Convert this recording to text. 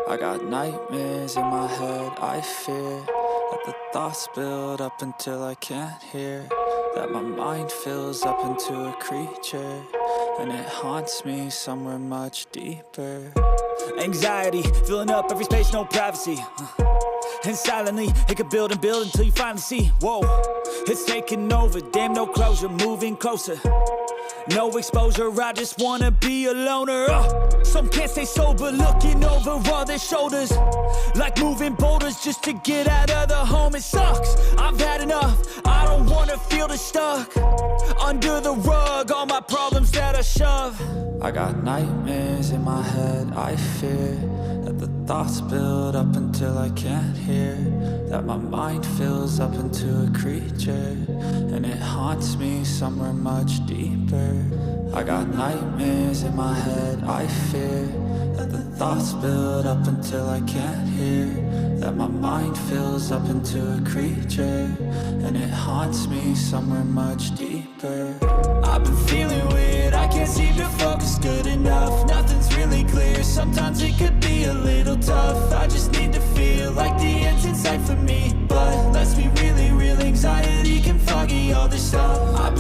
I got nightmares in my head, I fear that the thoughts build up until I can't hear, that my mind fills up into a creature, and it haunts me somewhere much deeper. Anxiety, filling up every space, no privacy. And silently, it could build and build until you finally see, whoa, it's taking over, damn no closure, moving closer. No exposure, I just wanna be a loner. Some can't stay sober, looking over all their shoulders, like moving boulders just to get out of the home. It sucks, I've had enough, I don't wanna feel the stuck under the rug, all my problems that I shove. I got nightmares in my head, I fear that the thoughts build up until I can't hear, that my mind fills up into a creature, and it haunts me somewhere much deeper. I got nightmares in my head, I fear that the thoughts build up until I can't hear, that my mind fills up into a creature, and it haunts me somewhere much deeper. I've been feeling weird, I can't seem to focus good enough, nothing's really clear, sometimes it could be a little tough. I just need to feel like the end's in sight for me, but let's be really real, anxiety can foggy all this stuff.